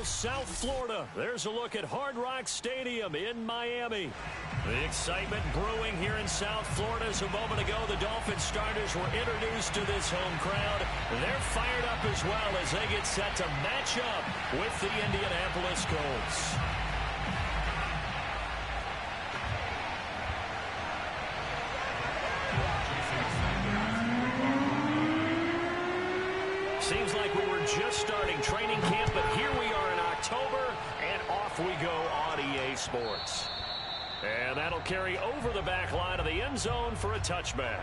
South Florida. There's a look at Hard Rock Stadium in Miami. The excitement brewing here in South Florida. As a moment ago, the Dolphins starters were introduced to this home crowd. They're fired up as well as they get set to match up with the Indianapolis Colts. Seems like we were just starting training camp, but here we are in October, and off we go on EA Sports. And that'll carry over the back line of the end zone for a touchback.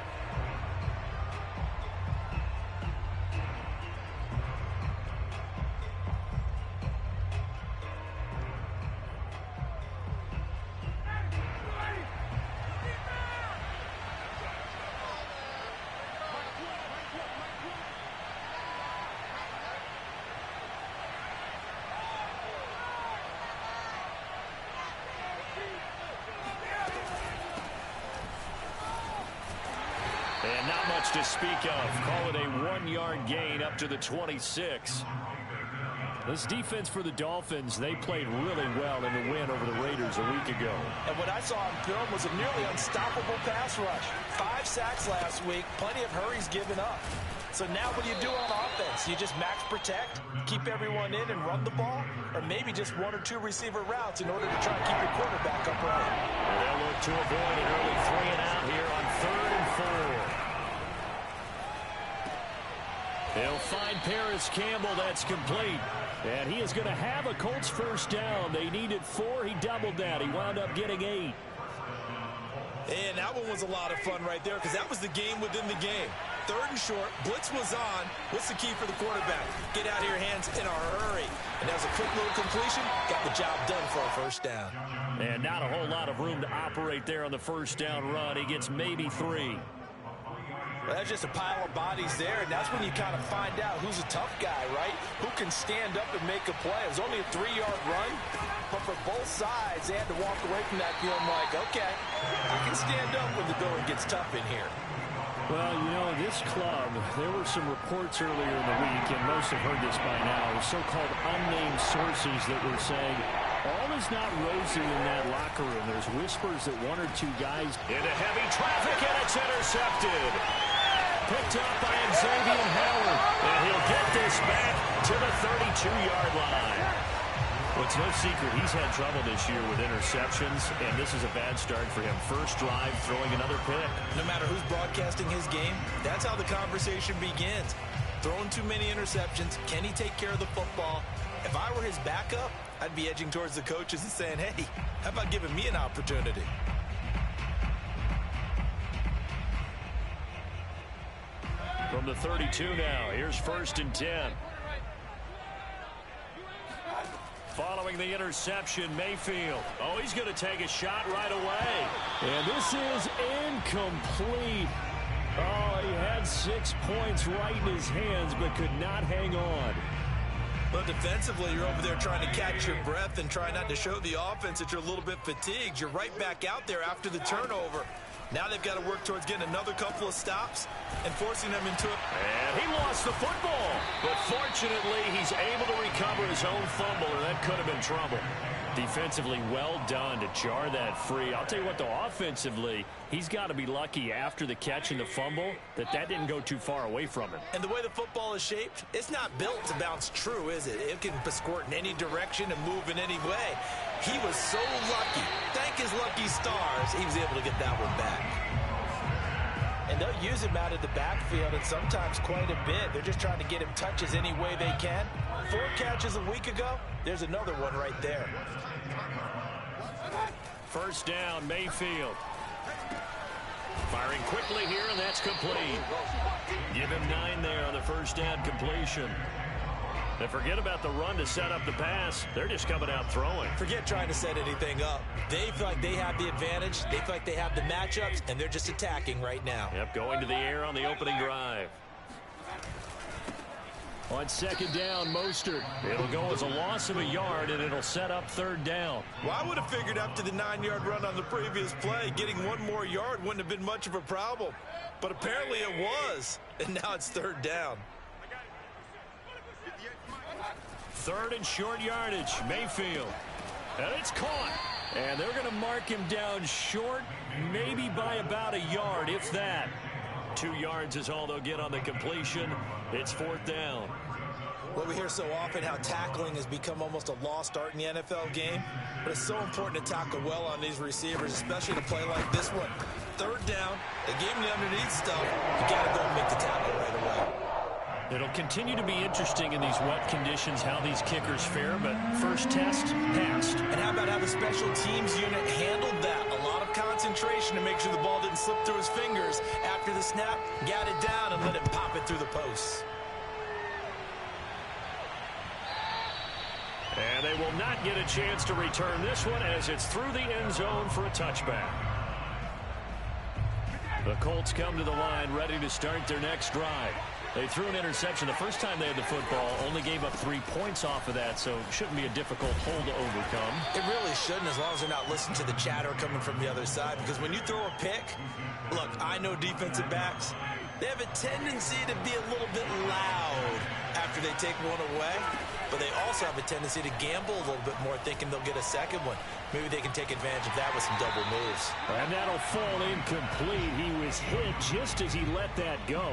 And not much to speak of. Call it a 1-yard gain up to the 26. This defense for the Dolphins, they played really well in the win over the Raiders a week ago. And what I saw on film was a nearly unstoppable pass rush. 5 sacks last week, plenty of hurries given up. So now what do you do on offense? You just max protect, keep everyone in and run the ball, or maybe just 1 or 2 receiver routes in order to try and keep your quarterback upright. They'll look to avoid an early 3 and out here on 3rd and 4. They'll find Paris Campbell. That's complete. And he is going to have a Colts first down. They needed 4. He doubled that. He wound up getting 8. And that one was a lot of fun right there because that was the game within the game. 3rd and short. Blitz was on. What's the key for the quarterback? Get out of your hands in a hurry. And that was a quick little completion. Got the job done for a first down. And not a whole lot of room to operate there on the first down run. He gets maybe 3. Well, that's just a pile of bodies there, and that's when you kind of find out who's a tough guy, right? Who can stand up and make a play. It was only a 3-yard run, but for both sides, they had to walk away from that feeling like, okay, I can stand up when the going gets tough in here. Well, you know, this club, there were some reports earlier in the week, and most have heard this by now, so-called unnamed sources that were saying, all is not rosy in that locker room. There's whispers that 1 or 2 guys into heavy traffic, and it's intercepted. Picked up by Xavier Howard, and he'll get this back to the 32-yard line. Well, it's no secret he's had trouble this year with interceptions, and this is a bad start for him. First drive, throwing another pick. No matter who's broadcasting his game, that's how the conversation begins. Throwing too many interceptions, can he take care of the football? If I were his backup, I'd be edging towards the coaches and saying, hey, how about giving me an opportunity? From the 32 now, here's 1st and 10. Following the interception, Mayfield. Oh, he's going to take a shot right away. And this is incomplete. Oh, he had 6 points right in his hands, but could not hang on. But defensively, you're over there trying to catch your breath and try not to show the offense that you're a little bit fatigued. You're right back out there after the turnover. Now they've got to work towards getting another couple of stops and forcing them into it. And he lost the football. But fortunately, he's able to recover his own fumble, or that could have been trouble. Defensively, well done to jar that free. I'll tell you what, though, offensively, he's got to be lucky after the catch and the fumble that didn't go too far away from him. And the way the football is shaped, it's not built to bounce true, is it? It can squirt in any direction and move in any way. He was so lucky. Thank his lucky stars, he was able to get that one back. And they'll use him out of the backfield, and sometimes quite a bit. They're just trying to get him touches any way they can. 4 catches a week ago, there's another one right there. First down, Mayfield. Firing quickly here, and that's complete. Give him 9 there on the first down completion. And forget about the run to set up the pass. They're just coming out throwing. Forget trying to set anything up. They feel like they have the advantage. They feel like they have the matchups, and they're just attacking right now. Yep, going to the air on the opening drive. On 2nd down, Mostert. It'll go as a loss of a yard, and it'll set up 3rd down. Well, I would have figured after the 9-yard run on the previous play, getting 1 more yard wouldn't have been much of a problem. But apparently it was, and now it's 3rd down. Third and short yardage. Mayfield. And it's caught. And they're going to mark him down short, maybe by about a yard, if that. 2 yards is all they'll get on the completion. It's 4th down. Well, we hear so often how tackling has become almost a lost art in the NFL game. But it's so important to tackle well on these receivers, especially to play like this one. 3rd down, they gave him the underneath stuff. You got to go and make the tackle right away. It'll continue to be interesting in these wet conditions how these kickers fare, but first test, passed. And how about how the special teams unit handled that? A lot of concentration to make sure the ball didn't slip through his fingers. After the snap, got it down and let him pop it through the posts. And they will not get a chance to return this one as it's through the end zone for a touchback. The Colts come to the line ready to start their next drive. They threw an interception the first time they had the football, only gave up 3 points off of that, so it shouldn't be a difficult hole to overcome. It really shouldn't, as long as they're not listening to the chatter coming from the other side, because when you throw a pick, look, I know defensive backs, they have a tendency to be a little bit loud after they take one away, but they also have a tendency to gamble a little bit more, thinking they'll get a second one. Maybe they can take advantage of that with some double moves. And that'll fall incomplete. He was hit just as he let that go.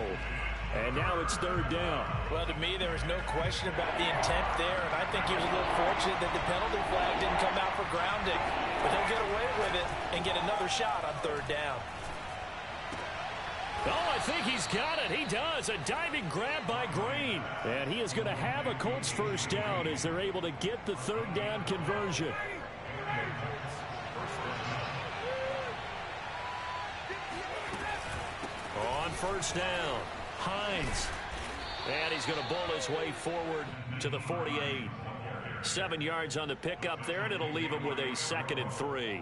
And now it's 3rd down. Well, to me, there was no question about the intent there, and I think he was a little fortunate that the penalty flag didn't come out for grounding. But they'll get away with it and get another shot on 3rd down. Oh, I think he's got it. He does. A diving grab by Green. And he is going to have a Colts first down as they're able to get the 3rd down conversion. On 1st down, Hines. And he's going to bowl his way forward to the 48. 7 yards on the pickup there, and it'll leave him with a 2nd and 3.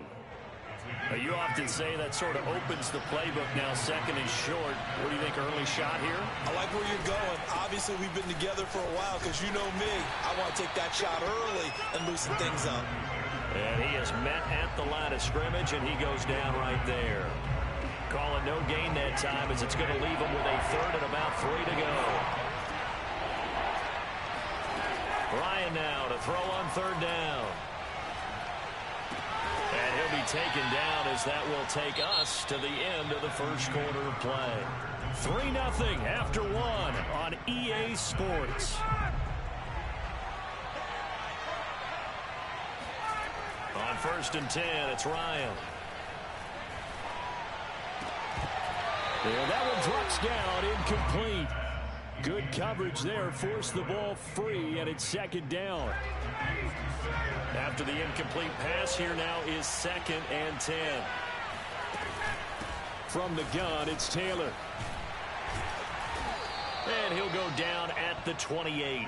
You often say that sort of opens the playbook now, 2nd and short. What do you think, early shot here? I like where you're going. Obviously, we've been together for a while because you know me. I want to take that shot early and loosen things up. And he is met at the line of scrimmage, and he goes down right there. Calling no gain that time as it's going to leave him with a 3rd and about 3 to go. Ryan now to throw on 3rd down. And he'll be taken down as that will take us to the end of the first quarter of play. 3-0 after 1 on EA Sports. On 1st and 10, it's Ryan. And that one drops down, incomplete. Good coverage there, forced the ball free, and it's 2nd down. After the incomplete pass, here now is 2nd and 10. From the gun, it's Taylor. And he'll go down at the 28.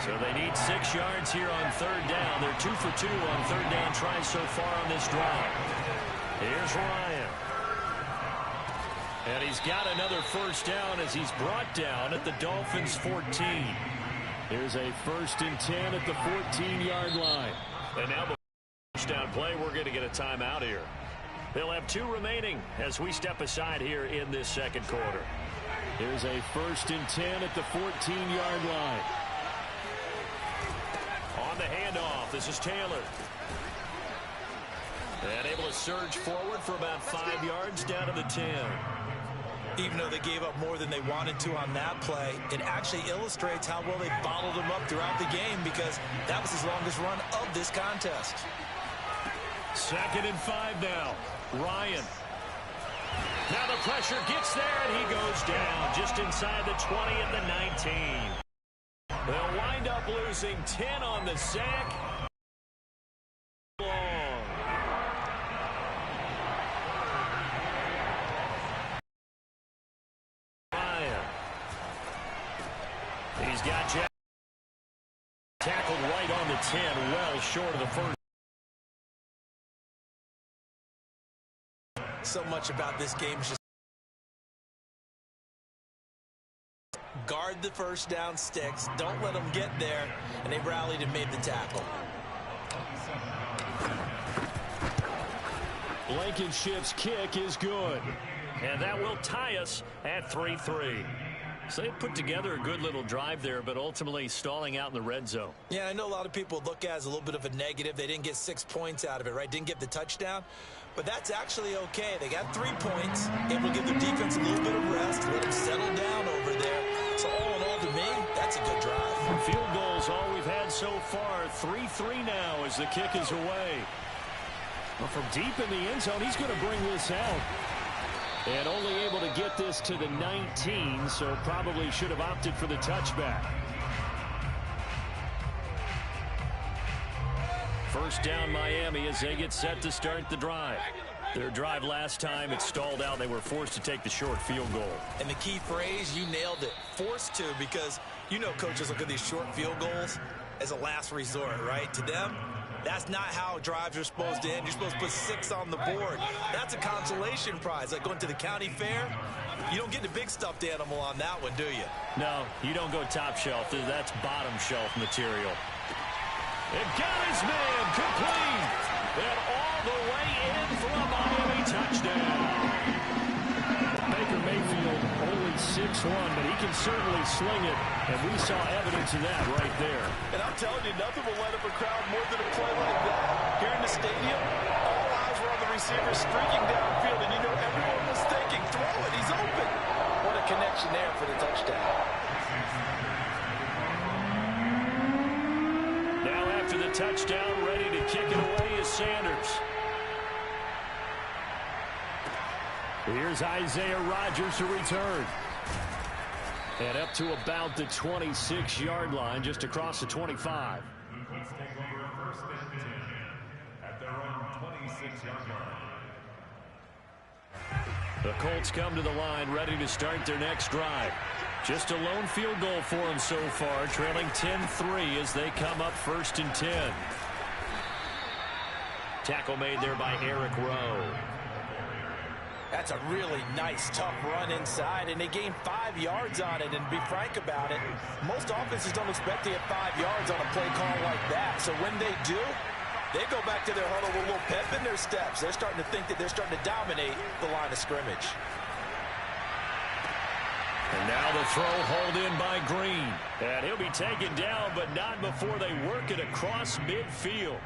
So they need 6 yards here on 3rd down. They're 2 for 2 on 3rd down tries so far on this drive. Here's Ryan. And he's got another first down as he's brought down at the Dolphins' 14. Here's a 1st and 10 at the 14-yard line. And now the first down play, we're going to get a timeout here. They'll have 2 remaining as we step aside here in this 2nd quarter. Here's a 1st and 10 at the 14-yard line. On the handoff, this is Taylor. And able to surge forward for about 5 yards down to the 10. Even though they gave up more than they wanted to on that play, it actually illustrates how well they bottled him up throughout the game because that was his longest run of this contest. 2nd and 5 now. Ryan. Now the pressure gets there, and he goes down just inside the 20 at the 19. They'll wind up losing 10 on the sack. He's got Jack tackled right on the 10, well short of the first. So much about this game is just guard the first down sticks, don't let them get there, and they rallied and made the tackle. Blankenship's kick is good, and that will tie us at 3-3. So they put together a good little drive there, but ultimately stalling out in the red zone. Yeah, I know a lot of people look at it as a little bit of a negative. They didn't get 6 points out of it, right? Didn't get the touchdown. But that's actually okay. They got 3 points, able to give their defense a little bit of rest, let them settle down over there. So all in all, to me, that's a good drive. Field goals, all we've had so far. 3-3 now as the kick is away. Well, from deep in the end zone, he's going to bring this out. And only able to get this to the 19, so probably should have opted for the touchback. First down Miami as they get set to start the drive. Their drive last time, it stalled out. They were forced to take the short field goal. And the key phrase, you nailed it, forced to, because you know coaches look at these short field goals as a last resort, right? To them, that's not how drives are supposed to end. You're supposed to put 6 on the board. That's a consolation prize. Like going to the county fair, you don't get the big stuffed animal on that one, do you? No, you don't go top shelf. That's bottom shelf material. It got his man complete. And all the way in for a Miami touchdown. Baker Mayfield only 6'1", but he can certainly sling it. And we saw evidence of that right there. And I'm telling you, nothing will light up a crowd more than a play like that. Here in the stadium, all eyes were on the receiver streaking downfield, and you know everyone was thinking, throw it, he's open. What a connection there for the touchdown. Now after the touchdown, ready to kick it away is Sanders. Here's Isaiah Rodgers to return. And up to about the 26-yard line, just across the 25. The Colts come to the line, ready to start their next drive. Just a lone field goal for them so far, trailing 10-3 as they come up 1st and 10. Tackle made there by Eric Rowe. That's a really nice, tough run inside, and they gained 5 yards on it. And to be frank about it, most offenses don't expect to get 5 yards on a play call like that. So when they do, they go back to their huddle with a little pep in their steps. They're starting to think that they're starting to dominate the line of scrimmage. And now the throw hauled in by Green. And he'll be taken down, but not before they work it across midfield.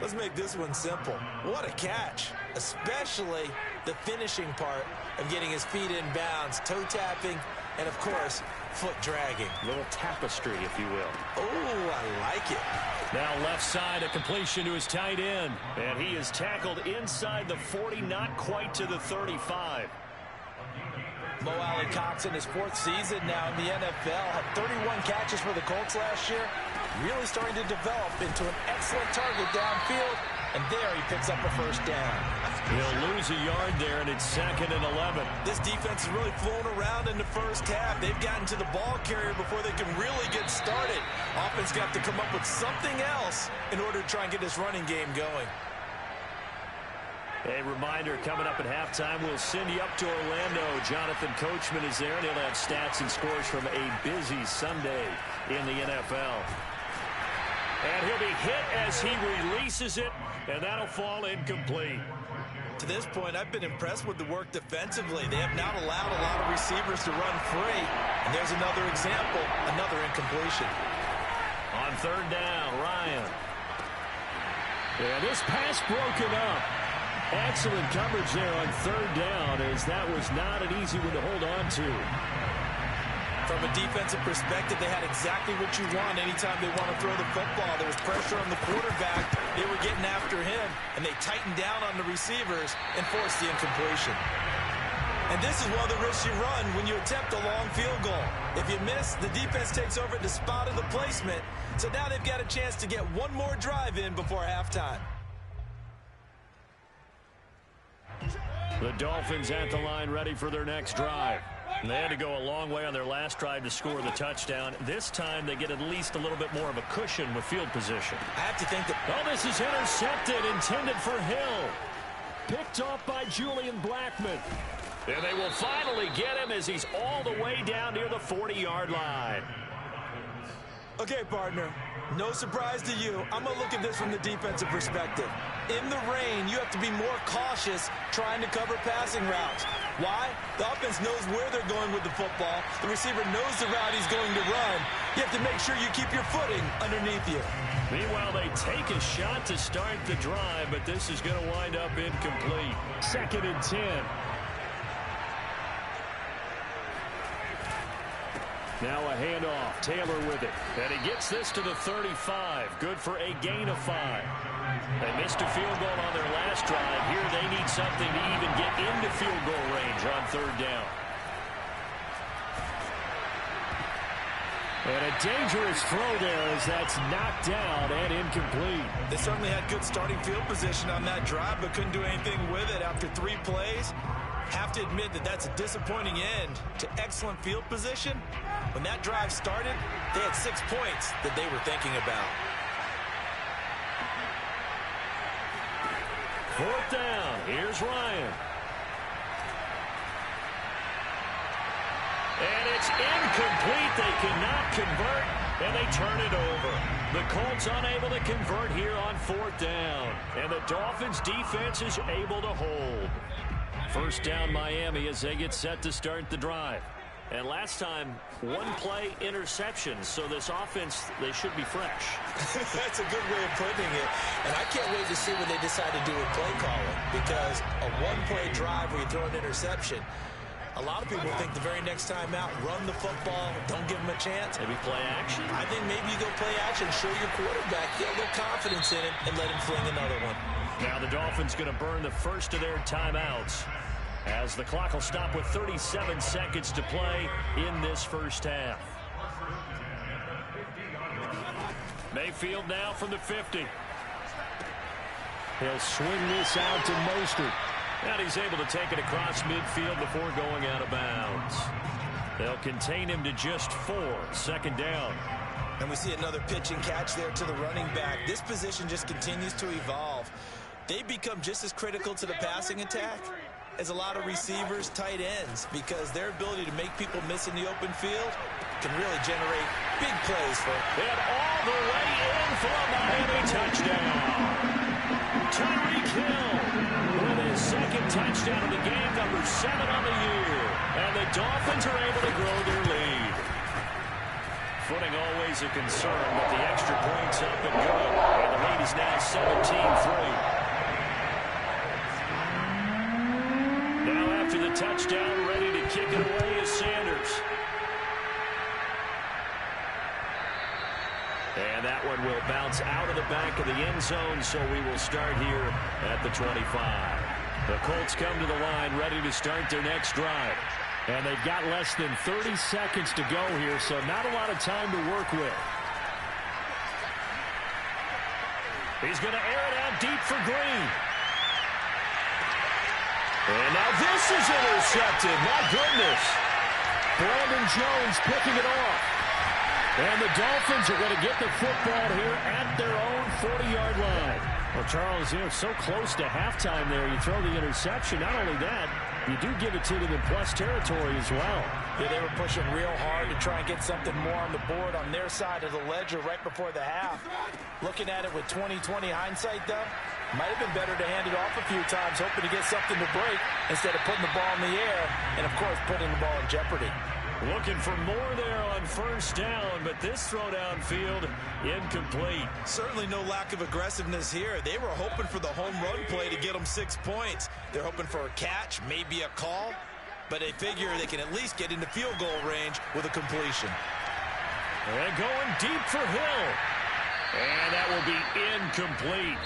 Let's make this one simple. What a catch, especially the finishing part of getting his feet in bounds, toe tapping, and of course, foot dragging. A little tapestry, if you will. Oh, I like it. Now left side, a completion to his tight end. And he is tackled inside the 40, not quite to the 35. Mo Alley-Cox in his 4th season now in the NFL had 31 catches for the Colts last year. Really starting to develop into an excellent target downfield. And there he picks up a 1st down. He'll lose a yard there, and it's 2nd and 11. This defense has really flown around in the first half. They've gotten to the ball carrier before they can really get started. Offense got to come up with something else in order to try and get this running game going. A reminder, coming up at halftime, we'll send you up to Orlando. Jonathan Coachman is there, and he'll have stats and scores from a busy Sunday in the NFL. And he'll be hit as he releases it, and that'll fall incomplete. To this point, I've been impressed with the work defensively. They have not allowed a lot of receivers to run free. And there's another example, another incompletion. On 3rd down, Ryan. And this pass broken up. Excellent coverage there on 3rd down, as that was not an easy one to hold on to. From a defensive perspective, they had exactly what you want anytime they want to throw the football. There was pressure on the quarterback. They were getting after him, and they tightened down on the receivers and forced the incompletion. And this is one of the risks you run when you attempt a long field goal. If you miss, the defense takes over at the spot of the placement. So now they've got a chance to get one more drive in before halftime. The Dolphins at the line, ready for their next drive. And they had to go a long way on their last drive to score the touchdown. This time they get at least a little bit more of a cushion with field position. I have to think that... Oh, this is intercepted, intended for Hill. Picked off by Julian Blackman. And they will finally get him as he's all the way down near the 40-yard line. Okay, partner, no surprise to you. I'm going to look at this from the defensive perspective. In the rain, you have to be more cautious trying to cover passing routes. Why? The offense knows where they're going with the football. The receiver knows the route he's going to run. You have to make sure you keep your footing underneath you. Meanwhile, they take a shot to start the drive, but this is going to wind up incomplete. 2nd and 10. Now a handoff. Taylor with it. And he gets this to the 35. Good for a gain of 5. They missed a field goal on their last drive. Here they need something to even get into field goal range on 3rd down. And a dangerous throw there as that's knocked down and incomplete. They certainly had good starting field position on that drive, but couldn't do anything with it after 3 plays. Have to admit that that's a disappointing end to excellent field position. When that drive started, they had 6 points that they were thinking about. 4th down. Here's Ryan. And it's incomplete. They cannot convert, and they turn it over. The Colts unable to convert here on 4th down. And the Dolphins defense is able to hold. 1st down Miami as they get set to start the drive. And last time, 1-play interception. So this offense, they should be fresh. That's a good way of putting it. And I can't wait to see what they decide to do with play calling. Because a 1-play drive where you throw an interception, a lot of people think the very next time out, run the football, don't give them a chance. Maybe play action? I think maybe you go play action, show your quarterback, get a little confidence in him, and let him fling another one. Now the Dolphins going to burn the first of their timeouts as the clock will stop with 37 seconds to play in this first half. Mayfield now from the 50. He'll swing this out to Mostert. And he's able to take it across midfield before going out of bounds. They'll contain him to just 4. 2nd down. And we see another pitch and catch there to the running back. This position just continues to evolve. They become just as critical to the passing attack as a lot of receivers, tight ends, because their ability to make people miss in the open field can really generate big plays for them. And all the way in for a Miami touchdown. Tyreek Hill with his 2nd touchdown of the game, number 7 on the year. And the Dolphins are able to grow their lead. Footing always a concern, but the extra point's up and good. And the lead is now 17-3. Now after the touchdown, ready to kick it away is Sanders. And that one will bounce out of the back of the end zone, so we will start here at the 25. The Colts come to the line, ready to start their next drive. And they've got less than 30 seconds to go here, so not a lot of time to work with. He's going to air it out deep for Green. And now this is intercepted. My goodness. Brandon Jones picking it off. And the Dolphins are going to get the football here at their own 40-yard line. Well, Charles, so close to halftime there. You throw the interception. Not only that, you do give it to them in plus territory as well. Yeah, they were pushing real hard to try and get something more on the board on their side of the ledger right before the half. Looking at it with 20/20 hindsight, though, might have been better to hand it off a few times, hoping to get something to break instead of putting the ball in the air and, of course, putting the ball in jeopardy. Looking for more there on 1st down, but this throw downfield incomplete. Certainly no lack of aggressiveness here. They were hoping for the home run play to get them 6 points. They're hoping for a catch, maybe a call, but they figure they can at least get into field goal range with a completion. And going deep for Hill. And that will be incomplete.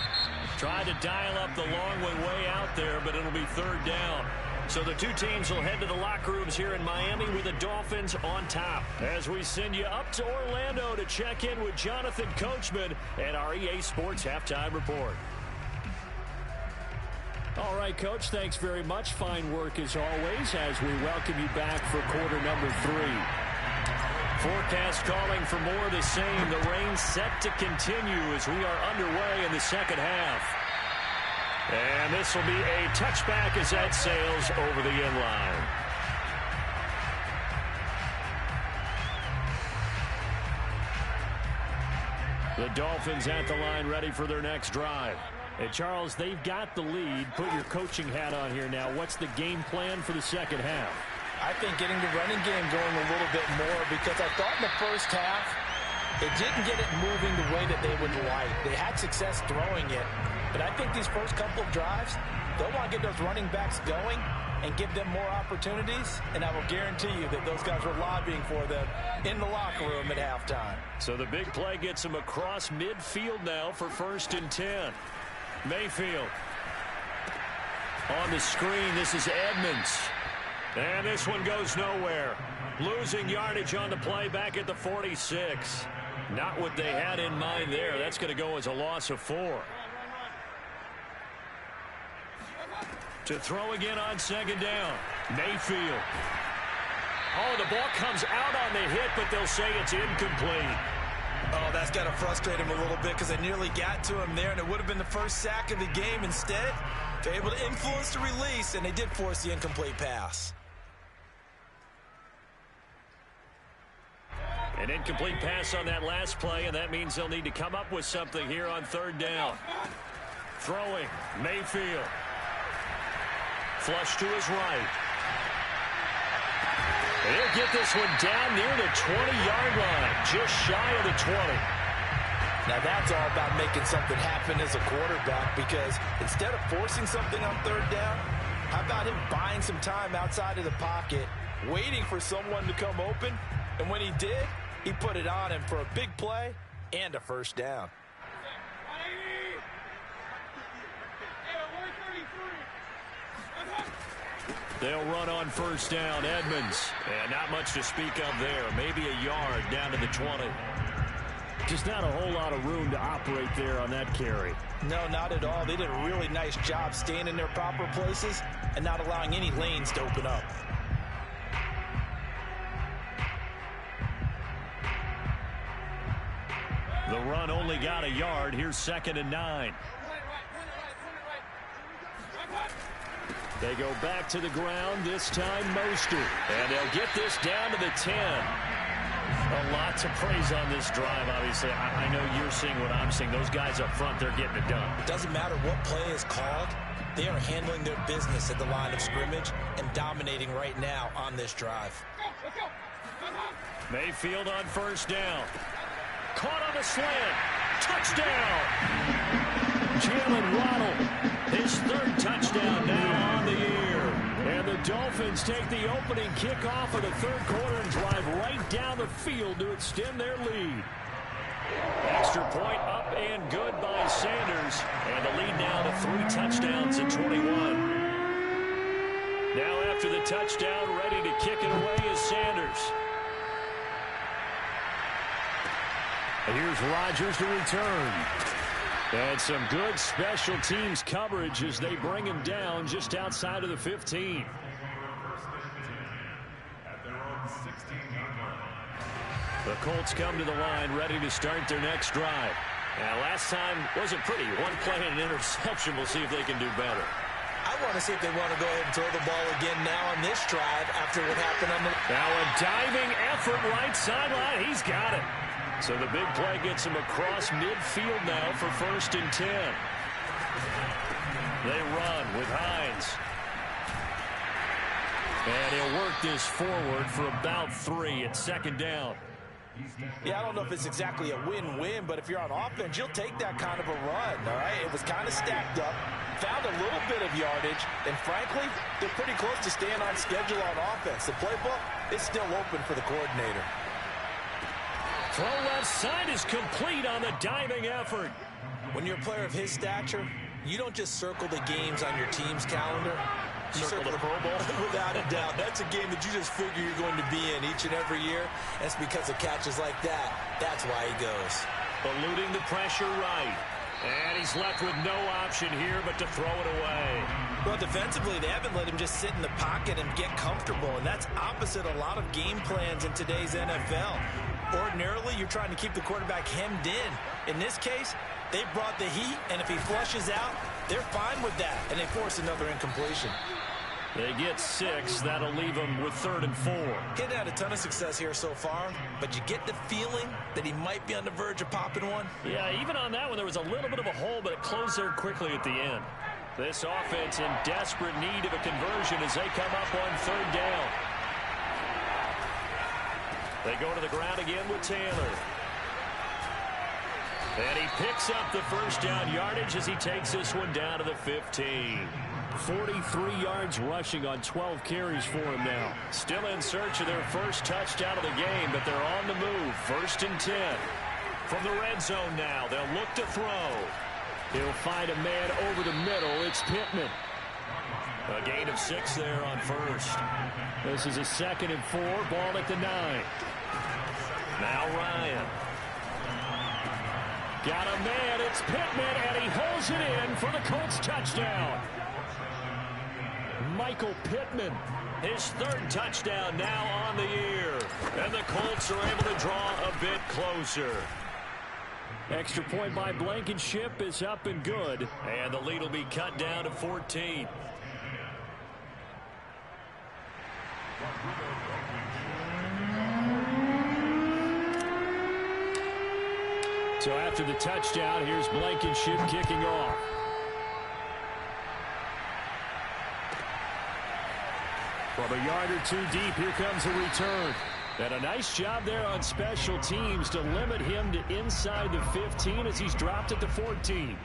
Tried to dial up the long way out there, but it'll be 3rd down. So the two teams will head to the locker rooms here in Miami with the Dolphins on top. As we send you up to Orlando to check in with Jonathan Coachman and our EA Sports Halftime Report. All right, Coach, thanks very much. Fine work as always as we welcome you back for quarter number 3. Forecast calling for more of the same. The rain set to continue as we are underway in the 2nd half. And this will be a touchback as that sails over the end line. The Dolphins at the line ready for their next drive. And Charles, they've got the lead. Put your coaching hat on here now. What's the game plan for the second half? I think getting the running game going a little bit more, because I thought in the first half it didn't get it moving the way that they would like. They had success throwing it, but I think these first couple of drives, they'll want to get those running backs going and give them more opportunities, and I will guarantee you that those guys were lobbying for them in the locker room at halftime. So the big play gets them across midfield now for 1st and 10. Mayfield. On the screen, this is Edmonds. And this one goes nowhere. Losing yardage on the play back at the 46. Not what they had in mind there. That's going to go as a loss of 4. To throw again on 2nd down. Mayfield. Oh, the ball comes out on the hit, but they'll say it's incomplete. Oh, that's got to frustrate him a little bit, because they nearly got to him there, and it would have been the first sack of the game. Instead, they're able to influence the release, and they did force the incomplete pass. An incomplete pass on that last play, and that means they'll need to come up with something here on 3rd down. Throwing, Mayfield. Flush to his right. And he'll get this one down near the 20-yard line, just shy of the 20. Now that's all about making something happen as a quarterback, because instead of forcing something on 3rd down, how about him buying some time outside of the pocket, waiting for someone to come open, and when he did, he put it on him for a big play and a 1st down. They'll run on 1st down. Edmonds. And not much to speak of there. Maybe a yard down to the 20. Just not a whole lot of room to operate there on that carry. No, not at all. They did a really nice job staying in their proper places and not allowing any lanes to open up. The run only got a yard. Here's 2nd and 9. They go back to the ground, this time Mostert. And they'll get this down to the 10. A lot to praise on this drive, obviously. I know you're seeing what I'm seeing. Those guys up front, they're getting it done. Doesn't matter what play is called. They are handling their business at the line of scrimmage and dominating right now on this drive. Mayfield on 1st down. Caught on the slant. Touchdown. Jalen Waddle, his 3rd touchdown now on the year. And the Dolphins take the opening kickoff of the 3rd quarter and drive right down the field to extend their lead. Extra point up and good by Sanders. And the lead now to 3 touchdowns at 21. Now after the touchdown, ready to kick it away is Sanders. And here's Rodgers to return. And some good special teams coverage as they bring him down just outside of the 15. The Colts come to the line ready to start their next drive. Now, last time wasn't pretty. 1 play and an interception. We'll see if they can do better. I want to see if they want to go ahead and throw the ball again now on this drive after what happened on the... Now a diving effort right sideline. He's got it. So the big play gets him across midfield now for 1st and 10. They run with Hines. And he'll work this forward for about 3 at 2nd down. Yeah, I don't know if it's exactly a win-win, but if you're on offense, you'll take that kind of a run, all right? It was kind of stacked up, found a little bit of yardage, and frankly, they're pretty close to staying on schedule on offense. The playbook is still open for the coordinator. Throw left side is complete on the diving effort. When you're a player of his stature, you don't just circle the games on your team's calendar. You circle the Pro Bowl. Without a doubt. That's a game that you just figure you're going to be in each and every year. That's because of catches like that. That's why he goes. Eluding the pressure right. And he's left with no option here but to throw it away. Well, defensively, they haven't let him just sit in the pocket and get comfortable, and that's opposite a lot of game plans in today's NFL. Ordinarily, you're trying to keep the quarterback hemmed in. In this case, they brought the heat, and if he flushes out, they're fine with that, and they force another incompletion. They get 6. That'll leave them with 3rd and 4. He hadn't had a ton of success here so far, but you get the feeling that he might be on the verge of popping one. Yeah, even on that one, there was a little bit of a hole, but it closed there quickly at the end. This offense in desperate need of a conversion as they come up on 3rd down. They go to the ground again with Taylor. And he picks up the first down yardage as he takes this one down to the 15. 43 yards rushing on 12 carries for him now. Still in search of their first touchdown of the game, but they're on the move. 1st and 10. From the red zone now, they'll look to throw. He'll find a man over the middle. It's Pittman. A gain of 6 there on 1st. This is a 2nd and 4. Ball at the 9. Now Ryan. Got a man. It's Pittman, and he holds it in for the Colts touchdown. Michael Pittman, his 3rd touchdown now on the year. And the Colts are able to draw a bit closer. Extra point by Blankenship is up and good. And the lead will be cut down to 14. So after the touchdown, here's Blankenship kicking off. From a yard or 2 deep, here comes a return. And a nice job there on special teams to limit him to inside the 15 as he's dropped at the 14.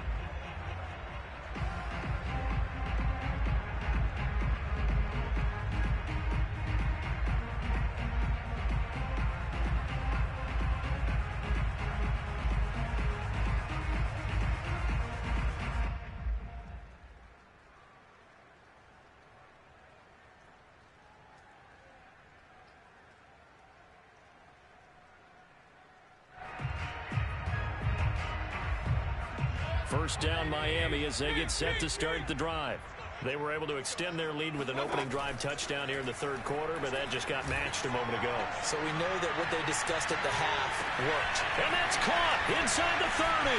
First down Miami as they get set to start the drive. They were able to extend their lead with an opening drive touchdown here in the 3rd quarter, but that just got matched a moment ago. So we know that what they discussed at the half worked. And that's caught inside the 30.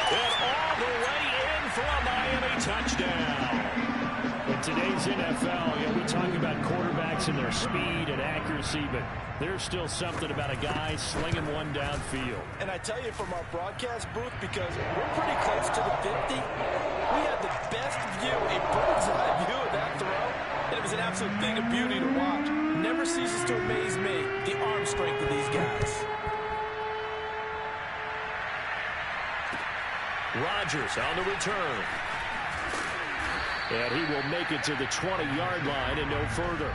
And all the way in for a Miami touchdown. In today's NFL, we talk about quarterbacks and their speed and accuracy, but there's still something about a guy slinging one downfield. And I tell you from our broadcast booth, because we're pretty close to the 50, we had the best view, a bird's eye view of that throw. And it was an absolute thing of beauty to watch. Never ceases to amaze me, the arm strength of these guys. Rodgers on the return. And he will make it to the 20-yard line and no further.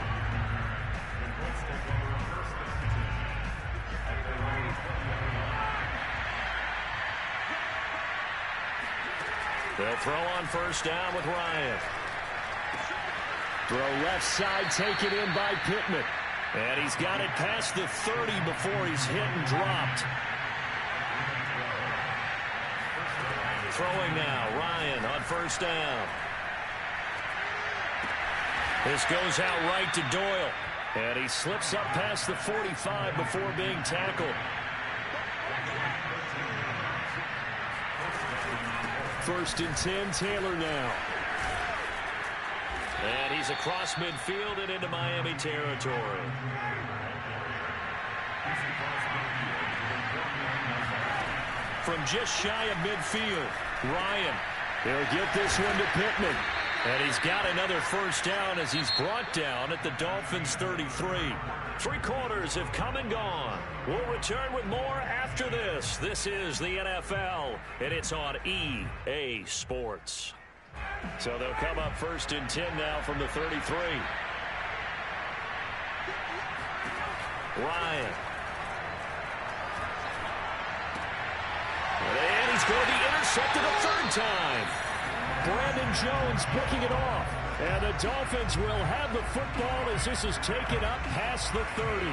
They'll throw on first down with Ryan. Throw left side taken in by Pittman. And he's got it past the 30 before he's hit and dropped. Throwing now, Ryan on first down. This goes out right to Doyle. And he slips up past the 45 before being tackled. First and 10, Taylor now. And he's across midfield and into Miami territory. From just shy of midfield, Ryan. He'll get this one to Pittman. And he's got another first down as he's brought down at the Dolphins' 33. 3 quarters have come and gone. We'll return with more after this. This is the NFL, and it's on EA Sports. So they'll come up first and 10 now from the 33. Ryan. And he's going to be intercepted a 3rd time. Brandon Jones picking it off. And the Dolphins will have the football as this is taken up past the 30.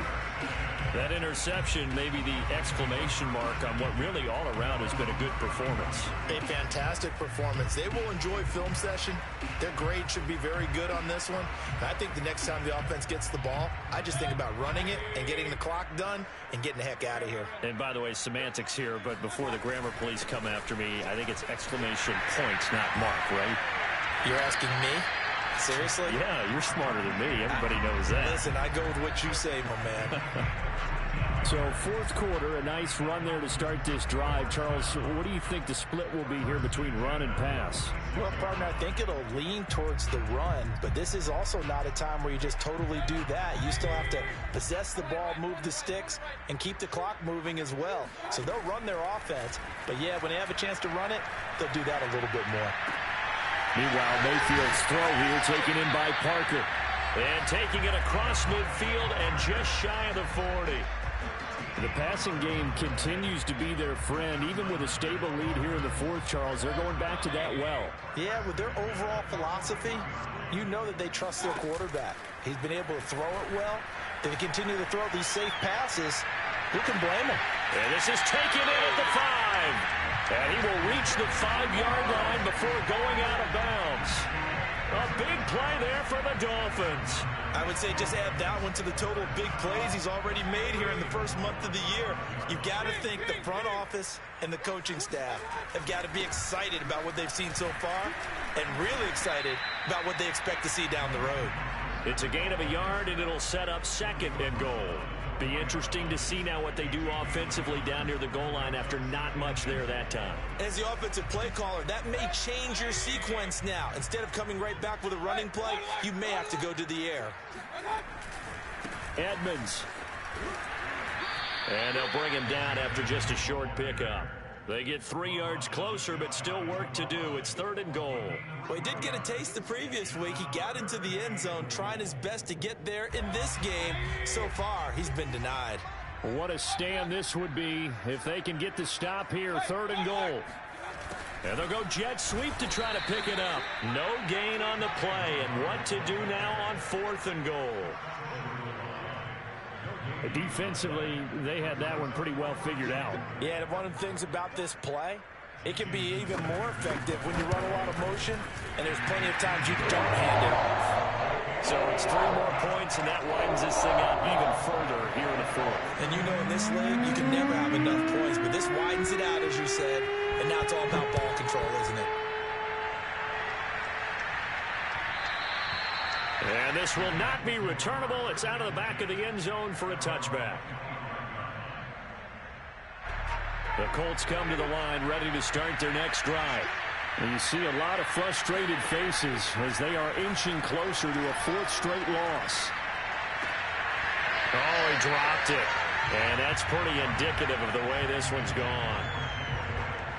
That interception may be the exclamation mark on what really all around has been a good performance. A fantastic performance. They will enjoy film session. Their grade should be very good on this one. And I think the next time the offense gets the ball, I just think about running it and getting the clock done and getting the heck out of here. And by the way, semantics here, but before the grammar police come after me, I think it's exclamation points, not mark, right? You're asking me? Seriously? Yeah, you're smarter than me. Everybody knows that. Listen, I go with what you say, my man. So fourth quarter, a nice run there to start this drive. Charles, what do you think the split will be here between run and pass? Well, partner, I think it'll lean towards the run, but this is also not a time where you just totally do that. You still have to possess the ball, move the sticks, and keep the clock moving as well. So they'll run their offense, but yeah, when they have a chance to run it, they'll do that a little bit more. Meanwhile, Mayfield's throw here taken in by Parker. And taking it across midfield and just shy of the 40. The passing game continues to be their friend, even with a stable lead here in the fourth, Charles. They're going back to that well. Yeah, with their overall philosophy, you know that they trust their quarterback. He's been able to throw it well. They continue to throw these safe passes. Who can blame him? And this is taken in at the 5. And he will reach the 5-yard line before going out of bounds. A big play there for the Dolphins. I would say just add that one to the total big plays he's already made here in the first month of the year. You've got to think the front office and the coaching staff have got to be excited about what they've seen so far and really excited about what they expect to see down the road. It's a gain of a yard, and it'll set up 2nd and goal. Be interesting to see now what they do offensively down near the goal line after not much there that time. As the offensive play caller, that may change your sequence now. Instead of coming right back with a running play, you may have to go to the air. Edmonds. And they'll bring him down after just a short pickup. They get 3 yards closer, but still work to do. It's 3rd and goal. Well, he did get a taste the previous week. He got into the end zone, trying his best to get there in this game. So far, he's been denied. What a stand this would be if they can get the stop here. 3rd and goal. And they'll go jet sweep to try to pick it up. No gain on the play. And what to do now on 4th and goal. Defensively, they had that one pretty well figured out. Yeah, and one of the things about this play, it can be even more effective when you run a lot of motion, and there's plenty of times you don't hand it off. So it's 3 more points, and that widens this thing out even further here in the 4th. And you know in this league, you can never have enough points, but this widens it out, as you said, and now it's all about ball control, isn't it? And this will not be returnable. It's out of the back of the end zone for a touchback. The Colts come to the line ready to start their next drive. And you see a lot of frustrated faces as they are inching closer to a 4th straight loss. Oh, he dropped it. And that's pretty indicative of the way this one's gone.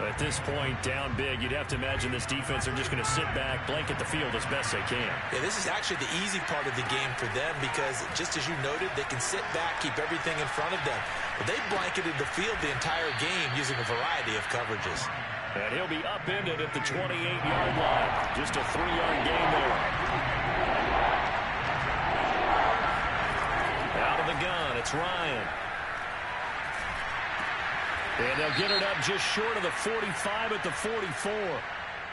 At this point, down big, you'd have to imagine this defense are just going to sit back, blanket the field as best they can. Yeah, this is actually the easy part of the game for them because, just as you noted, they can sit back, keep everything in front of them. But they blanketed the field the entire game using a variety of coverages. And he'll be upended at the 28-yard line. Just a 3-yard gain there. Out of the gun, it's Ryan. And they'll get it up just short of the 45 at the 44.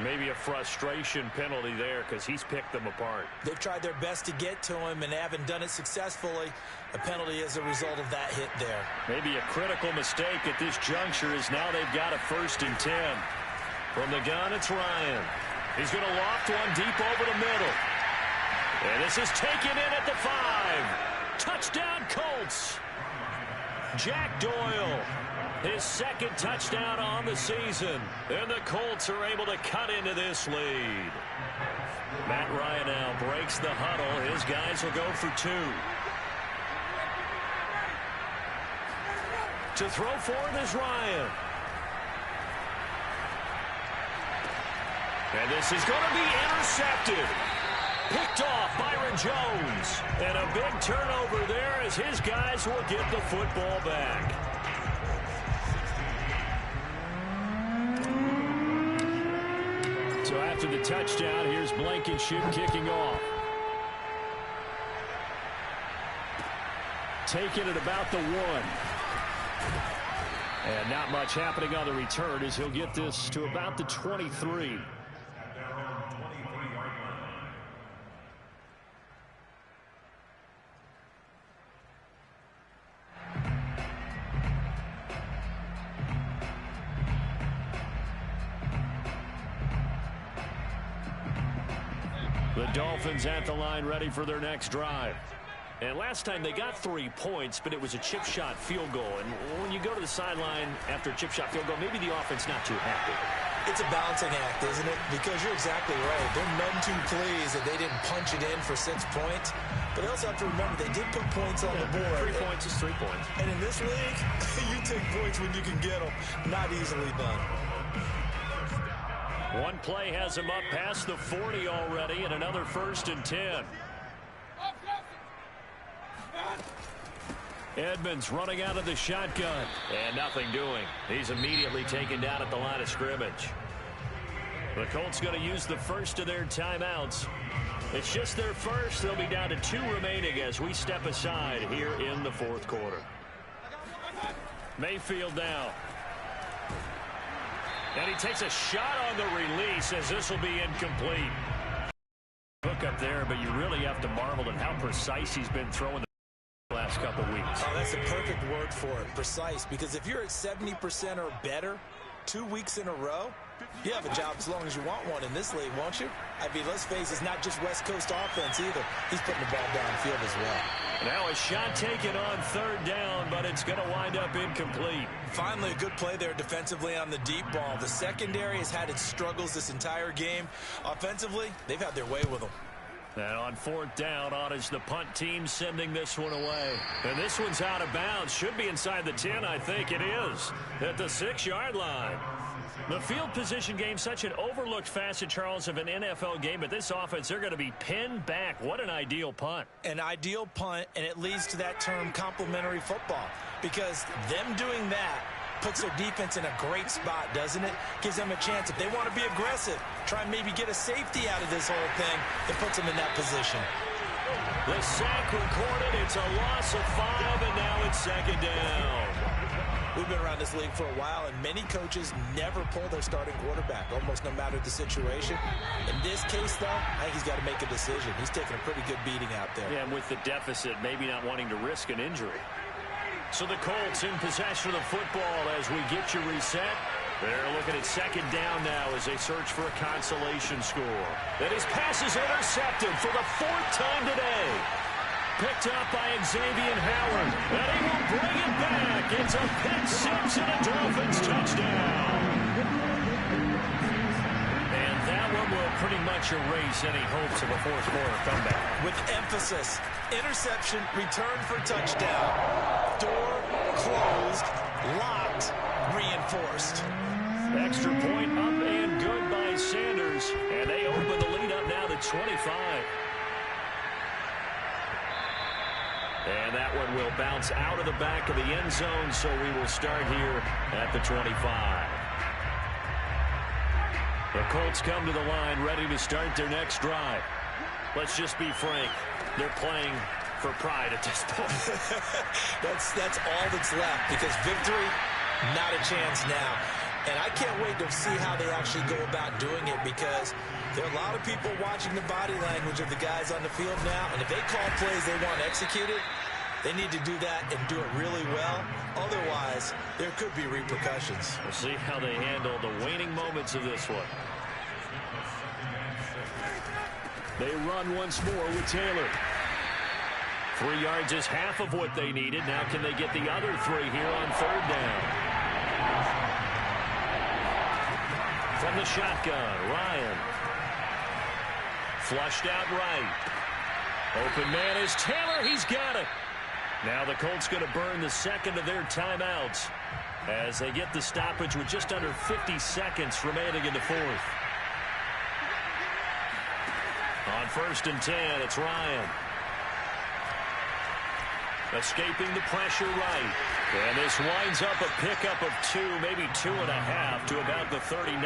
Maybe a frustration penalty there because he's picked them apart. They've tried their best to get to him and haven't done it successfully. A penalty as a result of that hit there. Maybe a critical mistake at this juncture is now they've got a 1st and 10. From the gun, it's Ryan. He's going to loft one deep over the middle. And this is taken in at the 5. Touchdown, Colts. Jack Doyle. His 2nd touchdown on the season. And the Colts are able to cut into this lead. Matt Ryan now breaks the huddle. His guys will go for 2. To throw forward is Ryan. And this is going to be intercepted. Picked off Byron Jones. And a big turnover there as his guys will get the football back. So after the touchdown, here's Blankenship kicking off. Taking it about the 1. And not much happening on the return as he'll get this to about the 23. The Dolphins at the line, ready for their next drive. And last time they got 3 points, but it was a chip shot field goal. And when you go to the sideline after a chip shot field goal, maybe the offense not too happy. It's a balancing act, isn't it? Because you're exactly right. They're none too pleased that they didn't punch it in for 6 points. But they also have to remember they did put points on the board. 3 points is 3 points. And in this league, you take points when you can get them. Not easily done. One play has him up past the 40 already, and another 1st and 10. Edmonds running out of the shotgun, and nothing doing. He's immediately taken down at the line of scrimmage. The Colts going to use the first of their timeouts. It's just their first. They'll be down to 2 remaining as we step aside here in the 4th quarter. Mayfield now. And he takes a shot on the release as this will be incomplete. Hook up there, but you really have to marvel at how precise he's been throwing the last couple weeks. Oh, that's the perfect word for it, precise. Because if you're at 70% or better 2 weeks in a row, you have a job as long as you want one in this league, won't you? I mean, let's face it, it's not just West Coast offense either. He's putting the ball downfield as well. Now a shot taken on 3rd down, but it's going to wind up incomplete. Finally, a good play there defensively on the deep ball. The secondary has had its struggles this entire game. Offensively, they've had their way with them. And on 4th down, on is the punt team sending this one away. And this one's out of bounds. Should be inside the 10, I think it is. At the 6-yard line. The field position game, such an overlooked facet, Charles, of an NFL game. But this offense, they're going to be pinned back. What an ideal punt. An ideal punt, and it leads to that term complementary football. Because them doing that puts their defense in a great spot, doesn't it? Gives them a chance. If they want to be aggressive, try and maybe get a safety out of this whole thing, that puts them in that position. The sack recorded. It's a loss of 5, and now it's 2nd down. We've been around this league for a while, and many coaches never pull their starting quarterback, almost no matter the situation. In this case, though, I think he's got to make a decision. He's taking a pretty good beating out there. Yeah, and with the deficit, maybe not wanting to risk an injury. So the Colts in possession of the football as we get you reset. They're looking at 2nd down now as they search for a consolation score. And his pass is intercepted for the 4th time today. Picked up by Xavier Howard. And he will bring it back. It's a pick 6 and a Dolphins touchdown. And that one will pretty much erase any hopes of a 4th quarter comeback. With emphasis, interception, return for touchdown. Door closed, locked, reinforced. Extra point up and good by Sanders. And they open the lead up now to 25. And that one will bounce out of the back of the end zone, so we will start here at the 25. The Colts come to the line ready to start their next drive. Let's just be frank. They're playing for pride at this point. That's all that's left, because victory, not a chance now. And I can't wait to see how they actually go about doing it, because there are a lot of people watching the body language of the guys on the field now, and if they call plays they want executed, they need to do that and do it really well. Otherwise, there could be repercussions. We'll see how they handle the waning moments of this one. They run once more with Taylor. 3 yards is half of what they needed. Now can they get the other 3 here on 3rd down? From the shotgun, Ryan. Flushed out right. Open man is Taylor. He's got it. Now the Colts going to burn the 2nd of their timeouts as they get the stoppage with just under 50 seconds remaining in the 4th. On 1st and 10, it's Ryan. Escaping the pressure right. And this winds up a pickup of 2, maybe 2.5 to about the 39.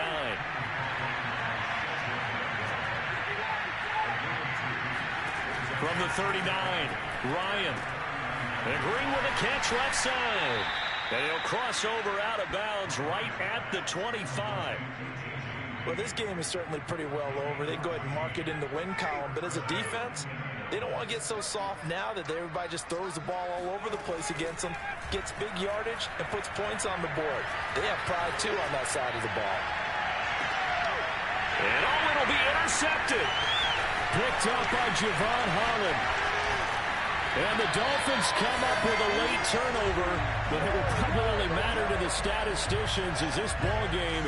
From the 39, Ryan. And Green with a catch left side. And he'll cross over out of bounds right at the 25. Well, this game is certainly pretty well over. They go ahead and mark it in the win column. But as a defense, they don't want to get so soft now that everybody just throws the ball all over the place against them, gets big yardage, and puts points on the board. They have pride, too, on that side of the ball. And it'll be intercepted. picked up by Javon Holland. And the Dolphins come up with a late turnover, but it will probably only matter to the statisticians as this ball game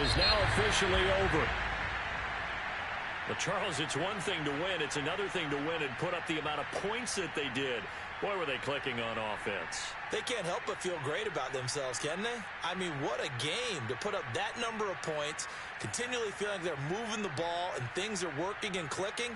is now officially over. But, Charles, it's one thing to win. It's another thing to win and put up the amount of points that they did. Boy, were they clicking on offense. They can't help but feel great about themselves, can they? I mean, what a game to put up that number of points, continually feeling like they're moving the ball and things are working and clicking.